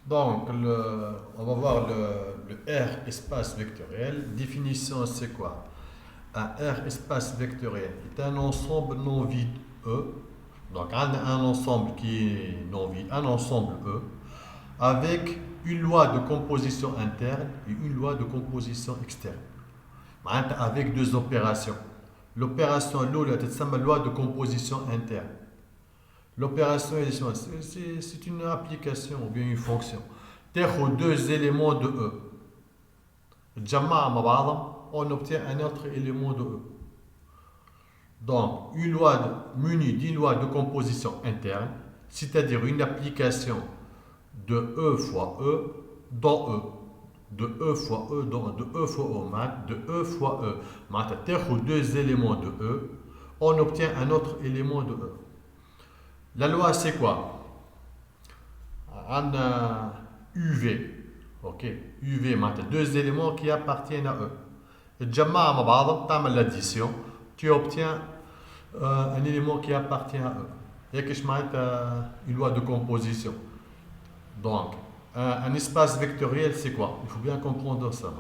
Donc, on va voir le R espace vectoriel. Définition, c'est quoi? Un R espace vectoriel est un ensemble non vide E. Donc, un ensemble qui est non vide, un ensemble E, avec une loi de composition interne et une loi de composition externe. Avec deux opérations. L'opération loi de composition interne. L'opération, c'est une application ou bien une fonction. تاخد deux éléments de E. تجمعهم مع بعضهم, on obtient un autre élément de E. Donc, munie d'une loi de composition interne, c'est-à-dire une application de E fois E dans E. De E fois E dans de E fois E, de E fois E. تاخد deux éléments de E, on obtient un autre élément de E. La loi, c'est quoi? Un UV. Ok, UV, deux éléments qui appartiennent à eux. تجمعهم مع بعضهم, تعمل l'addition, tu obtiens un élément qui appartient à eux. هيك معناتها une loi de composition. Donc, un espace vectoriel, c'est quoi? Il faut bien comprendre ça.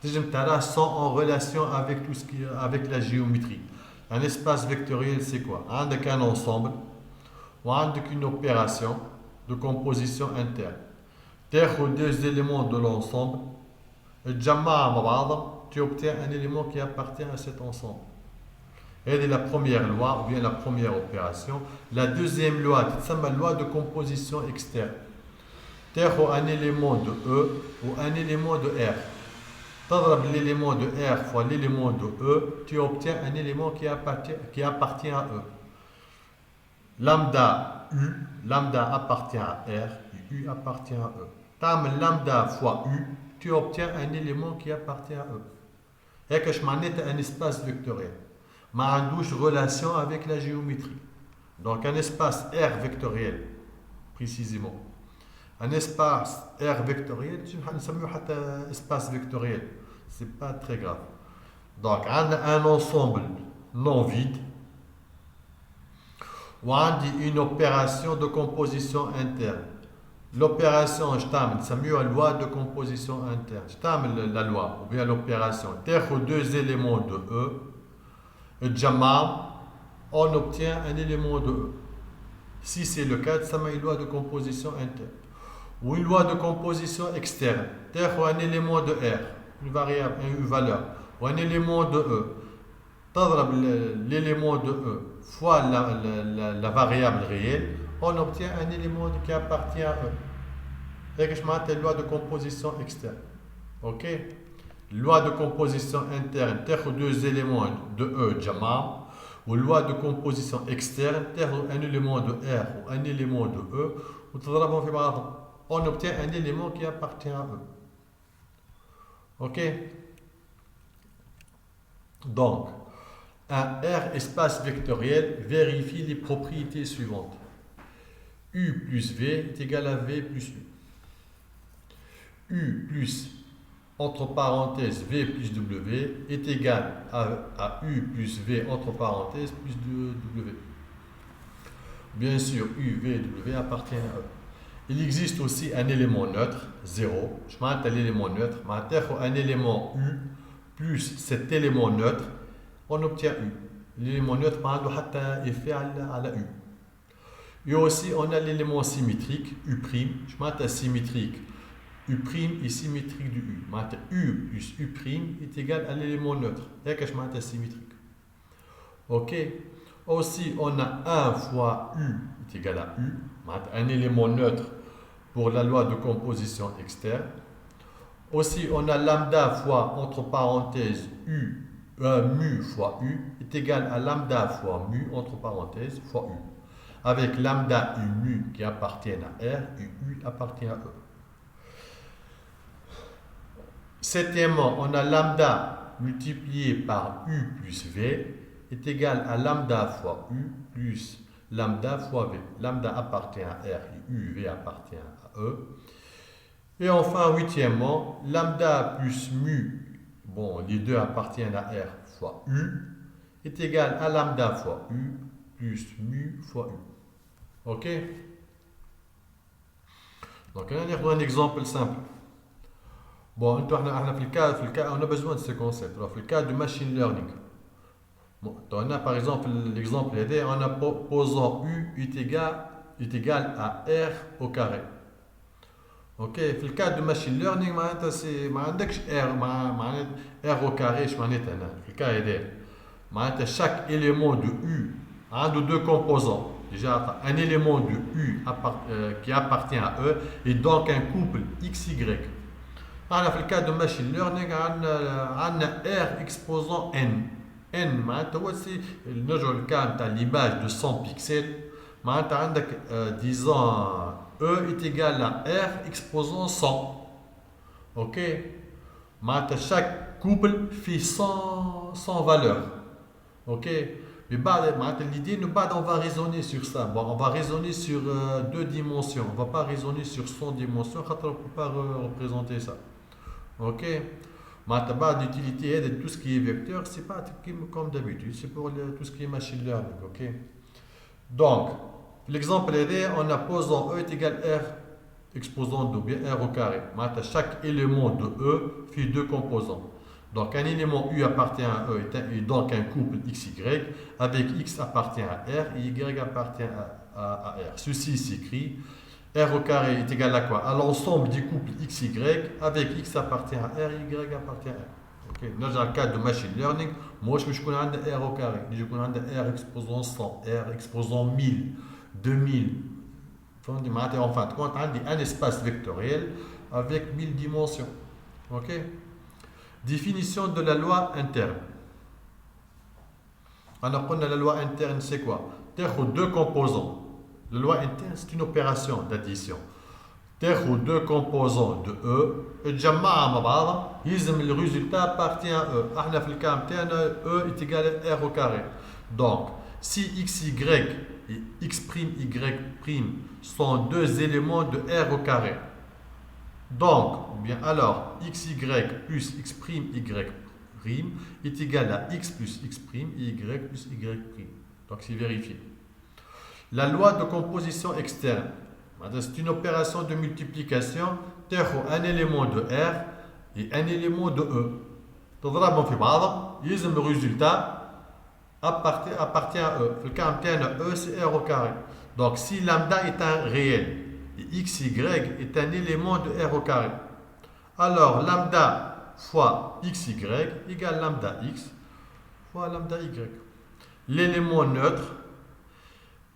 تنجم تراه sans en relation avec tout ce qui avec la géométrie. Un espace vectoriel, c'est quoi? عندك un ensemble وعندك une opération de composition interne. تاخد deux éléments de l'ensemble, تجمعهم مع بعضهم, tu obtiens un élément qui appartient à cet ensemble. Elle est la première loi ou bien la première opération. La deuxième loi, c'est la loi de composition externe. تاخد un élément de E ou un élément de R. تضرب l'élément de R fois l'élément de E, tu obtiens un élément qui appartient à E. Lambda U, lambda appartient à R et U appartient à E. Tam lambda fois U, tu obtiens un élément qui appartient à E. هيك معناتها un espace vectoriel. ما عندوش relation avec la géométrie. Donc un espace R vectoriel, précisément. Un espace R vectoriel, نسميه حتى espace vectoriel. C'est pas très grave. Donc un ensemble non vide. وعندي une opération de composition interne. L'opération, c'est mieux la loi de composition interne. La loi, ou bien l'opération. تاخد deux éléments de E, تجمعهم, on obtient un élément de E. Si c'est le cas, ça une loi de composition interne. Ou une loi de composition externe. تاخد un élément de R, une variable, une valeur, ou un élément de E. تضرب l'élément de E fois la variable réelle, on obtient un élément qui appartient à E. هيك معناتها loi de composition externe. Ok? Loi de composition interne, تاخد deux éléments de E تجمعهم, ou loi de composition externe, تاخد un élément de R ou un élément de E وتضربهم في بعضهم. On obtient un élément qui appartient à E. Ok? Donc, un R espace vectoriel vérifie les propriétés suivantes. U plus V est égal à V plus U. U plus, entre parenthèses, V plus W est égal à U plus V, entre parenthèses, plus W. Bien sûr, U, V, W appartiennent à E. Il existe aussi un élément neutre, 0. Je m'arrête à l'élément neutre. Un élément U plus cet élément neutre, on obtient U. L'élément neutre a effet à la U. Et aussi, on a l'élément symétrique, U'. Je m'arrête à symétrique. U' est symétrique du U. U plus U' est égal à l'élément neutre. Et que je m'arrête à symétrique. Ok. Aussi, on a 1 fois U est égal à U. Un élément neutre pour la loi de composition externe. Aussi, on a lambda fois, entre parenthèses, mu fois U est égal à lambda fois mu, entre parenthèses, fois U. Avec lambda et mu qui appartiennent à R et U appartient à E. Septièmement, on a lambda multiplié par U plus V est égal à lambda fois U plus lambda fois V. Lambda appartient à R et U, V appartient à E. Et enfin, huitièmement, lambda plus mu, bon, les deux appartiennent à R fois U, est égal à lambda fois U plus mu fois U. Ok? Donc, on a un exemple simple. Bon, on a besoin de ce concept. Alors, dans le cas du machine learning, bon, on a par exemple l'exemple, on a posant U est égal à R au carré. Ok, dans le cas du machine learning, c'est R au carré, dans le cas chaque élément de U a deux composants. Déjà, un élément de U qui appartient à E et donc un couple XY. Dans le cas de machine learning, on a R exposant N. N, c'est le cas de l'image de 100 pixels. Disons, E est égal à R exposant 100. Ok? Chaque couple fait 100 valeurs. Ok? Mais l'idée, on va raisonner sur ça. Bon, on va raisonner sur deux dimensions. On ne va pas raisonner sur 100 dimensions, on ne peut pas représenter ça. Ok? L'utilité de tout ce qui est vecteur, c'est pas comme d'habitude, c'est pour tout ce qui est machine learning. Ok? Donc, l'exemple est on a posant E est égal à R exposant de bien R au carré. Chaque élément de E fait deux composants. Donc un élément U appartient à E et donc un couple XY avec X appartient à R et Y appartient à R. Ceci s'écrit R au carré est égal à quoi? À l'ensemble du couple XY avec X appartient à R et Y appartient à R. Okay. Dans le cas de machine learning, moi je vais R au carré. Je vais R exposant 100, R exposant 1000, 2000. En fin de compte, un espace vectoriel avec 1000 dimensions. Ok? Définition de la loi interne. On a la loi interne, c'est quoi? Deux composants. La loi interne, c'est une opération d'addition. Deux composants de E, le résultat appartient à E. E est égal à R au carré. Donc, si XY et X'Y' sont deux éléments de R au carré, donc, bien alors, xy plus x'y' est égal à x plus x' et y plus y'. Donc, c'est vérifié. La loi de composition externe, c'est une opération de multiplication entre un élément de R et un élément de E. Donc, le résultat appartient à E. Le cas E, c'est R au carré. Donc, si lambda est un réel, et xy est un élément de R au carré. Alors, lambda fois xy égale lambda x fois lambda y. L'élément neutre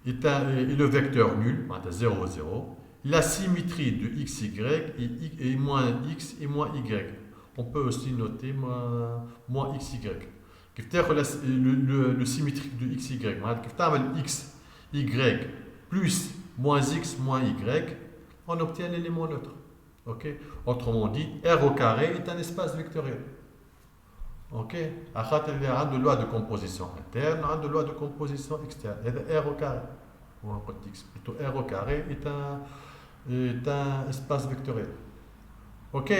est le vecteur nul, 0, 0. La symétrie de xy est moins x et moins y. On peut aussi noter moins xy. Le symétrique de xy, x, y plus moins x moins y, on obtient l'élément neutre. Okay? Autrement dit, R au carré est un espace vectoriel. Ok? Il y a une loi de composition interne, une loi de composition externe. R au carré. Plutôt R au carré est un espace vectoriel. Ok?